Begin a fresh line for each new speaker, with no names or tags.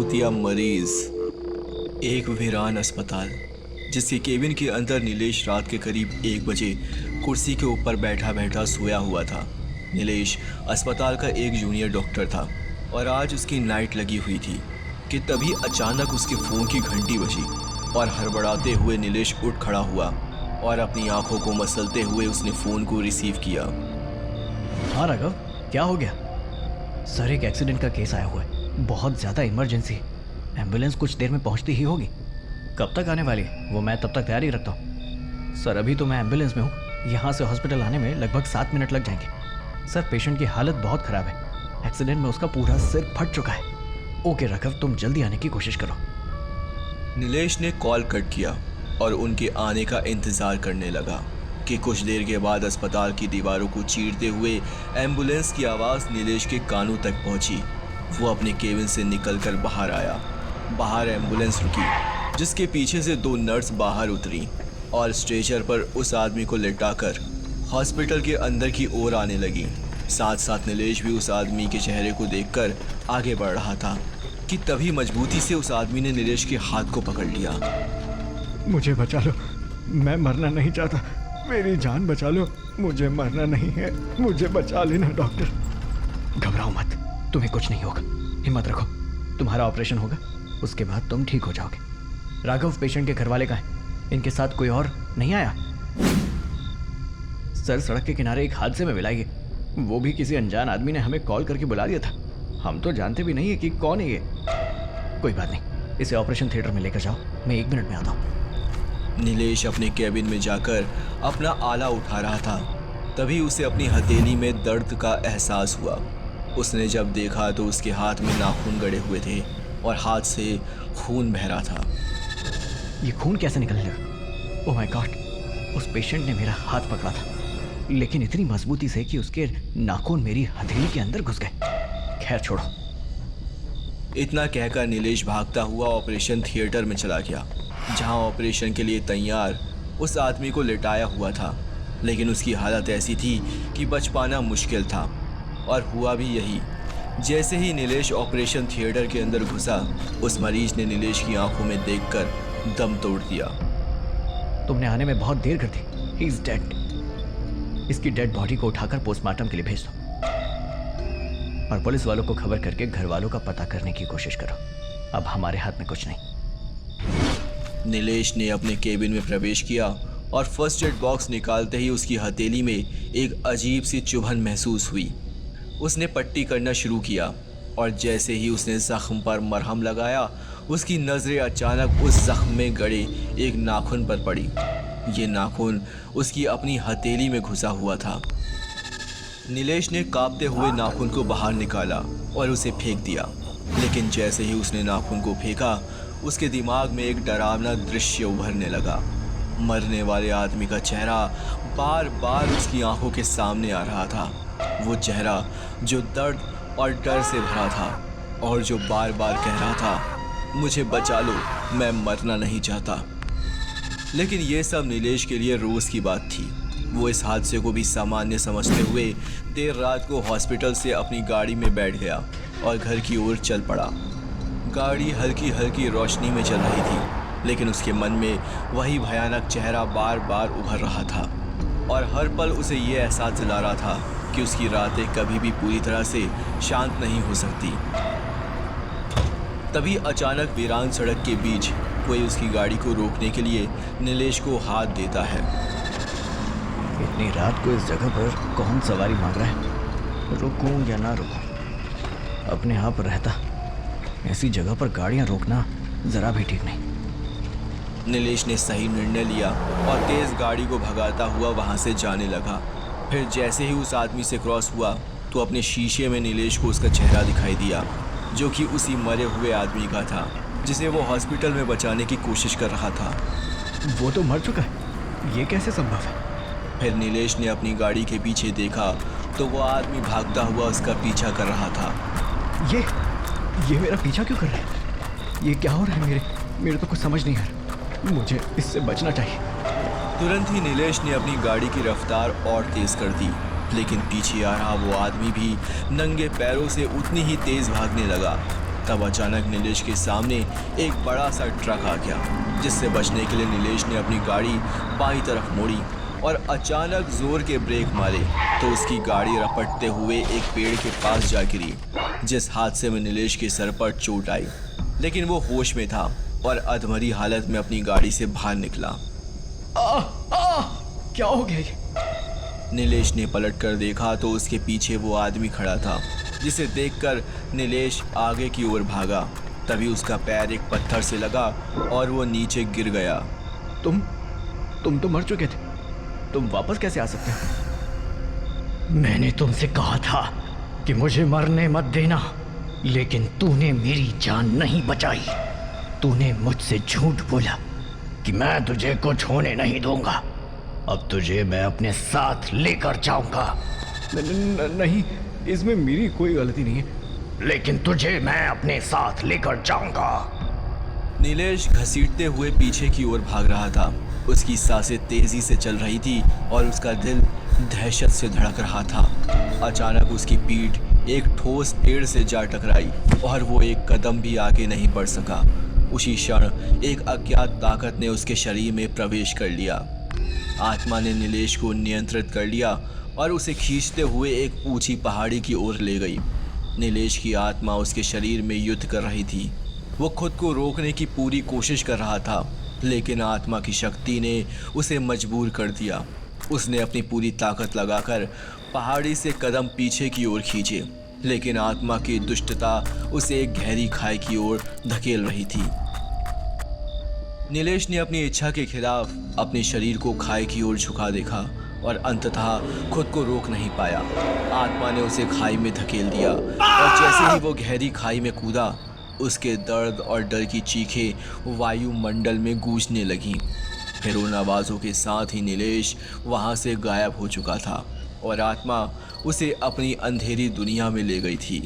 दिया मरीज। एक वीरान अस्पताल जिसके केबिन के अंदर नीलेश रात के करीब 1 बजे कुर्सी के ऊपर बैठा बैठा सोया हुआ था। नीलेश अस्पताल का एक जूनियर डॉक्टर था और आज उसकी नाइट लगी हुई थी कि तभी अचानक उसके फ़ोन की घंटी बजी और हड़बड़ाते हुए नीलेश उठ खड़ा हुआ और अपनी आंखों को मसलते हुए उसने फ़ोन को रिसीव किया।
हाँ राघव, क्या हो गया? सर, एक एक्सीडेंट का केस आया हुआ है, बहुत ज़्यादा इमरजेंसी है। एम्बुलेंस कुछ देर में पहुंचती ही होगी। कब तक आने वाली है वो मैं तब तक तैयारी रखता हूँ। सर, अभी तो मैं एम्बुलेंस में हूँ, यहाँ से हॉस्पिटल आने में लगभग 7 मिनट लग जाएंगे। सर, पेशेंट की हालत बहुत ख़राब है, एक्सीडेंट में उसका पूरा सिर फट चुका है। ओके राघव, तुम जल्दी आने की कोशिश करो।
नीलेश ने कॉल कट किया और उनके आने का इंतज़ार करने लगा कि कुछ देर के बाद अस्पताल की दीवारों को चीरते हुए एम्बुलेंस की आवाज़ नीलेश के कानों तक पहुंची। वो अपने केबिन से निकलकर बाहर आया। बाहर एम्बुलेंस रुकी, जिसके पीछे से 2 नर्स बाहर उतरी और स्ट्रेचर पर उस आदमी को लिटाकर हॉस्पिटल के अंदर की ओर आने लगी। साथ साथ नीलेश भी उस आदमी के चेहरे को देखकर आगे बढ़ रहा था कि तभी मजबूती से उस आदमी ने नीलेश के हाथ को पकड़ लिया।
मुझे बचा लो, मैं मरना नहीं चाहता, मेरी जान बचा लो, मुझे मरना नहीं है, मुझे बचा लेना डॉक्टर।
घबराओ मत, तुम्हें कुछ नहीं होगा, हिम्मत रखो, तुम्हारा ऑपरेशन होगा, उसके बाद तुम ठीक हो जाओगे। राघव, पेशेंट के घर वाले कहाँ हैं? इनके साथ कोई और नहीं आया? सर, सड़क के किनारे एक हादसे में मिला ये, वो भी किसी अनजान आदमी ने हमें कॉल करके बुला दिया था। हम तो जानते भी नहीं है कि कौन है ये। कोई बात नहीं, इसे ऑपरेशन थिएटर में लेकर जाओ, मैं 1 मिनट में आता हूँ।
नीलेश अपने केबिन में जाकर अपना आला उठा रहा था, तभी उसे अपनी हथेली में दर्द का एहसास हुआ। उसने जब देखा तो उसके हाथ में नाखून गड़े हुए थे और हाथ से खून बह रहा था।
ये खून कैसे निकलने लगा? ओह माय गॉड, उस पेशेंट ने मेरा हाथ पकड़ा था, लेकिन इतनी मजबूती से कि उसके नाखून मेरी हथेली के अंदर घुस गए। खैर छोड़ो।
इतना कहकर नीलेश भागता हुआ ऑपरेशन थिएटर में चला गया, जहां ऑपरेशन के लिए तैयार उस आदमी को लिटाया हुआ था। लेकिन उसकी हालत ऐसी थी कि बच पाना मुश्किल था, और हुआ भी यही। जैसे ही नीलेश ऑपरेशन थिएटर के अंदर घुसा, उस मरीज ने नीलेश की आंखों में देखकर दम तोड़ दिया।
तुमने आने में बहुत देर कर दी, ही इज डेड। इसकी डेड बॉडी को उठाकर पोस्टमार्टम के लिए भेज दो और पुलिस वालों को खबर करके घर वालों का पता करने की कोशिश करो। अब हमारे हाथ में कुछ नहीं।
नीलेश ने अपने केबिन में प्रवेश किया और फर्स्ट एड बॉक्स निकालते ही उसकी हथेली में एक अजीब सी चुभन महसूस हुई। उसने पट्टी करना शुरू किया और जैसे ही उसने जख्म पर मरहम लगाया, उसकी नज़रें अचानक उस जख्म में गड़े एक नाखून पर पड़ी। ये नाखून उसकी अपनी हथेली में घुसा हुआ था। नीलेश ने कांपते हुए नाखून को बाहर निकाला और उसे फेंक दिया, लेकिन जैसे ही उसने नाखून को फेंका, उसके दिमाग में एक डरावना दृश्य उभरने लगा। मरने वाले आदमी का चेहरा बार बार उसकी आंखों के सामने आ रहा था। वो चेहरा जो दर्द और डर से भरा था और जो बार बार कह रहा था, मुझे बचा लो, मैं मरना नहीं चाहता। लेकिन ये सब नीलेश के लिए रोज़ की बात थी। वो इस हादसे को भी सामान्य समझते हुए देर रात को हॉस्पिटल से अपनी गाड़ी में बैठ गया और घर की ओर चल पड़ा। गाड़ी हल्की हल्की रोशनी में चल रही थी, लेकिन उसके मन में वही भयानक चेहरा बार बार उभर रहा था और हर पल उसे ये एहसास दिला रहा था कि उसकी रातें कभी भी पूरी तरह से शांत नहीं हो सकती। तभी अचानक वीरान सड़क के बीच कोई उसकी गाड़ी को रोकने के लिए नीलेश को हाथ देता है।
इतनी रात को इस जगह पर कौन सवारी मांग रहा है? रुकूं या ना रुकूं? अपने आप रहता, ऐसी जगह पर गाड़ियां रोकना ज़रा भी ठीक नहीं।
नीलेश ने सही निर्णय लिया और तेज़ गाड़ी को भगाता हुआ वहां से जाने लगा। फिर जैसे ही उस आदमी से क्रॉस हुआ तो अपने शीशे में नीलेश को उसका चेहरा दिखाई दिया, जो कि उसी मरे हुए आदमी का था जिसे वो हॉस्पिटल में बचाने की कोशिश कर रहा था।
वो तो मर चुका है, ये कैसे संभव है?
फिर नीलेश ने अपनी गाड़ी के पीछे देखा तो वो आदमी भागता हुआ उसका पीछा कर रहा था।
ये मेरा पीछा क्यों कर रहा है? ये क्या हो रहा है? मेरे तो कुछ समझ नहीं आ रहा, मुझे इससे बचना चाहिए।
तुरंत ही नीलेश ने अपनी गाड़ी की रफ्तार और तेज कर दी, लेकिन पीछे आ रहा वो आदमी भी नंगे पैरों से उतनी ही तेज भागने लगा। तब अचानक नीलेश के सामने एक बड़ा सा ट्रक आ गया, जिससे बचने के लिए नीलेश ने अपनी गाड़ी बाईं तरफ मोड़ी और अचानक जोर के ब्रेक मारे तो उसकी गाड़ी रपटते हुए एक पेड़ के पास जा गिरी, जिस हादसे में नीलेश के सर पर चोट आई, लेकिन वो होश में था और अधमरी हालत में अपनी गाड़ी से बाहर निकला।
क्या हो गया ये?
नीलेश ने पलट कर देखा तो उसके पीछे वो आदमी खड़ा था, जिसे देखकर नीलेश आगे की ओर भागा। तभी उसका पैर एक पत्थर से लगा और वो नीचे गिर गया।
तुम तो मर चुके थे, तुम वापस कैसे आ सकते हो? मैंने तुमसे कहा था कि मुझे मरने मत देना, लेकिन तूने मेरी जान नहीं बचाई। तूने मुझसे झूठ बोला कि मैं तुझे कुछ होने नहीं दूंगा। अब तुझे मैं अपने साथ लेकर जाऊंगा।
नहीं, इसमें मेरी कोई गलती नहीं है।
लेकिन तुझे मैं अपने साथ लेकर जाऊंगा।
नीलेश घसीटते हुए पीछे की ओर भाग रहा था। उसकी सांसें तेजी से चल रही थी और उसका दिल दहशत से धड़क रहा था। अचानक उसकी पीठ एक ठोस पेड़ से जा टकराई और वो एक कदम भी आगे नहीं बढ़ सका। उसी क्षण एक अज्ञात ताकत ने उसके शरीर में प्रवेश कर लिया। आत्मा ने नीलेश को नियंत्रित कर लिया और उसे खींचते हुए एक ऊंची पहाड़ी की ओर ले गई। नीलेश की आत्मा उसके शरीर में युद्ध कर रही थी। वो खुद को रोकने की पूरी कोशिश कर रहा था, लेकिन आत्मा की शक्ति ने उसे मजबूर कर दिया। उसने अपनी पूरी ताकत लगाकर पहाड़ी से कदम पीछे की ओर खींचे, लेकिन आत्मा की दुष्टता उसे एक गहरी खाई की ओर धकेल रही थी। नीलेश ने अपनी इच्छा के खिलाफ अपने शरीर को खाई की ओर झुका देखा और अंततः खुद को रोक नहीं पाया। आत्मा ने उसे खाई में धकेल दिया और जैसे ही वो गहरी खाई में कूदा, उसके दर्द और डर की चीखें वायुमंडल में गूंजने लगीं। फिर उन आवाज़ों के साथ ही नीलेश वहाँ से गायब हो चुका था और आत्मा उसे अपनी अंधेरी दुनिया में ले गई थी।